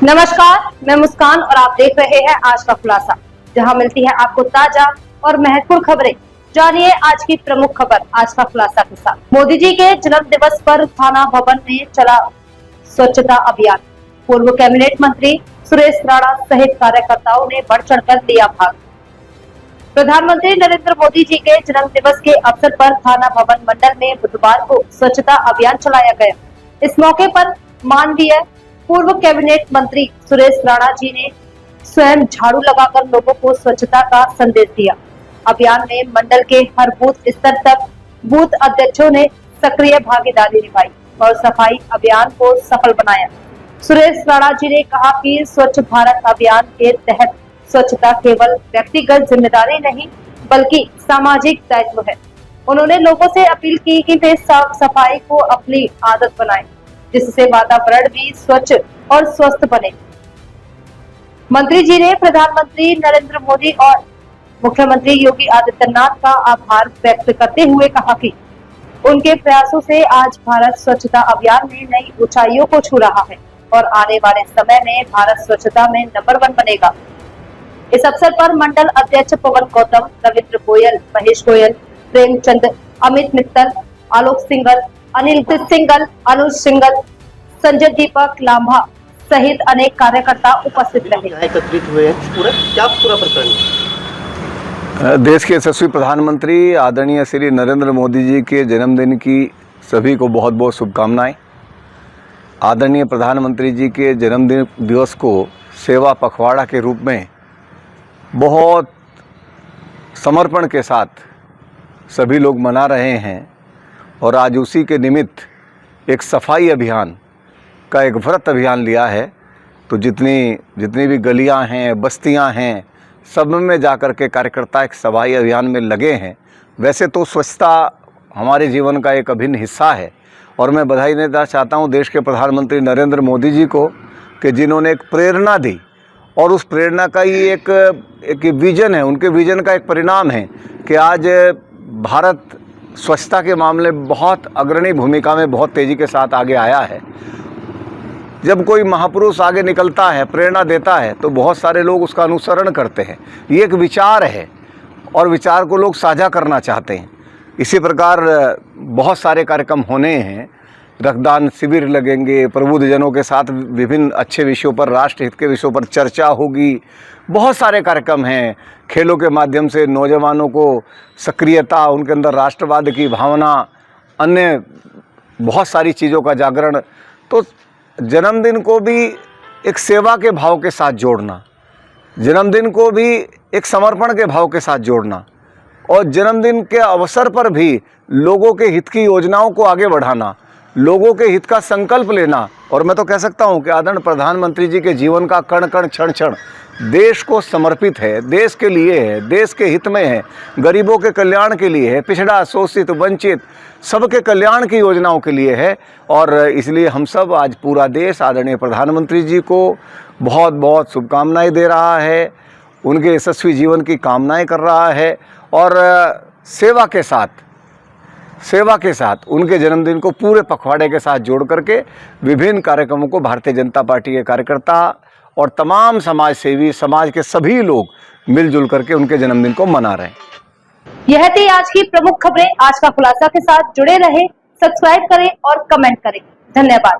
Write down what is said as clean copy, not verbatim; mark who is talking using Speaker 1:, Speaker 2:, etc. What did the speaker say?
Speaker 1: नमस्कार, मैं मुस्कान और आप देख रहे हैं आज का खुलासा, जहां मिलती है आपको ताजा और महत्वपूर्ण खबरें। जानिए आज की प्रमुख खबर आज का खुलासा के साथ। मोदी जी के जन्म दिवस पर थाना भवन में चला स्वच्छता अभियान। पूर्व कैबिनेट मंत्री सुरेश राणा सहित कार्यकर्ताओं ने बढ़ चढ़कर लिया भाग। प्रधानमंत्री नरेंद्र मोदी जी के जन्म दिवस के अवसर पर थाना भवन मंडल में बुधवार को स्वच्छता अभियान चलाया गया। इस मौके पर माननीय पूर्व कैबिनेट मंत्री सुरेश राणा जी ने स्वयं झाड़ू लगाकर लोगों को स्वच्छता का संदेश दिया। अभियान में मंडल के हर बूथ स्तर तक बूथ अध्यक्षों ने सक्रिय भागीदारी निभाई और सफाई अभियान को सफल बनाया। सुरेश राणा जी ने कहा कि स्वच्छ भारत अभियान के तहत स्वच्छता केवल व्यक्तिगत जिम्मेदारी नहीं बल्कि सामाजिक दायित्व है। उन्होंने लोगों से अपील की कि वे साफ सफाई को अपनी आदत बनाएं, जिससे वातावरण भी स्वच्छ और स्वस्थ बने। मंत्री जी ने प्रधानमंत्री नरेंद्र मोदी और मुख्यमंत्री योगी आदित्यनाथ का आभार व्यक्त करते हुए कहा कि उनके प्रयासों से आज भारत स्वच्छता अभियान में नई ऊंचाइयों को छू रहा है और आने वाले समय में भारत स्वच्छता में नंबर 1 बनेगा। इस अवसर पर मंडल अध्यक्ष पवन गौतम, रविंद्र गोयल, महेश गोयल, प्रेमचंद, अमित मित्तल, आलोक सिंगल, अनिल सिंगल, अनुज सिंगल, संजय दीपक लांभा सहित अनेक कार्यकर्ता उपस्थित रहे।
Speaker 2: एकत्रित हुए हैं, क्या पूरा प्रकरण?
Speaker 3: देश के यशस्वी प्रधानमंत्री आदरणीय श्री नरेंद्र मोदी जी के जन्मदिन की सभी को बहुत बहुत शुभकामनाएं। आदरणीय प्रधानमंत्री जी के जन्मदिन दिवस को सेवा पखवाड़ा के रूप में बहुत समर्पण के साथ सभी लोग मना रहे हैं और आज उसी के निमित्त एक सफाई अभियान का एक व्रत अभियान लिया है। तो जितनी भी गलियां हैं, बस्तियां हैं, सब में जाकर के कार्यकर्ता एक सफाई अभियान में लगे हैं। वैसे तो स्वच्छता हमारे जीवन का एक अभिन्न हिस्सा है और मैं बधाई देना चाहता हूं देश के प्रधानमंत्री नरेंद्र मोदी जी को कि जिन्होंने एक प्रेरणा दी और उस प्रेरणा का ही एक विजन है, उनके विजन का एक परिणाम है कि आज भारत स्वच्छता के मामले बहुत अग्रणी भूमिका में बहुत तेज़ी के साथ आगे आया है। जब कोई महापुरुष आगे निकलता है, प्रेरणा देता है, तो बहुत सारे लोग उसका अनुसरण करते हैं। ये एक विचार है और विचार को लोग साझा करना चाहते हैं। इसी प्रकार बहुत सारे कार्यक्रम होने हैं, रक्तदान शिविर लगेंगे, प्रबुद्धजनों के साथ विभिन्न अच्छे विषयों पर, राष्ट्र हित के विषयों पर चर्चा होगी। बहुत सारे कार्यक्रम हैं। खेलों के माध्यम से नौजवानों को सक्रियता, उनके अंदर राष्ट्रवाद की भावना, अन्य बहुत सारी चीज़ों का जागरण। तो जन्मदिन को भी एक सेवा के भाव के साथ जोड़ना, जन्मदिन को भी एक समर्पण के भाव के साथ जोड़ना और जन्मदिन के अवसर पर भी लोगों के हित की योजनाओं को आगे बढ़ाना, लोगों के हित का संकल्प लेना। और मैं तो कह सकता हूं कि आदरणीय प्रधानमंत्री जी के जीवन का कण कण क्षण क्षण देश को समर्पित है, देश के लिए है, देश के हित में है, गरीबों के कल्याण के लिए है, पिछड़ा, शोषित, वंचित सबके कल्याण की योजनाओं के लिए है। और इसलिए हम सब आज पूरा देश आदरणीय प्रधानमंत्री जी को बहुत बहुत शुभकामनाएं दे रहा है, उनके यशस्वी जीवन की कामनाएं कर रहा है और सेवा के साथ उनके जन्मदिन को पूरे पखवाड़े के साथ जोड़ करके विभिन्न कार्यक्रमों को भारतीय जनता पार्टी के कार्यकर्ता और तमाम समाज सेवी, समाज के सभी लोग मिलजुल करके उनके जन्मदिन को मना रहे हैं।
Speaker 1: यह थी आज की प्रमुख खबरें। आज का खुलासा के साथ जुड़े रहे, सब्सक्राइब करें और कमेंट करें। धन्यवाद।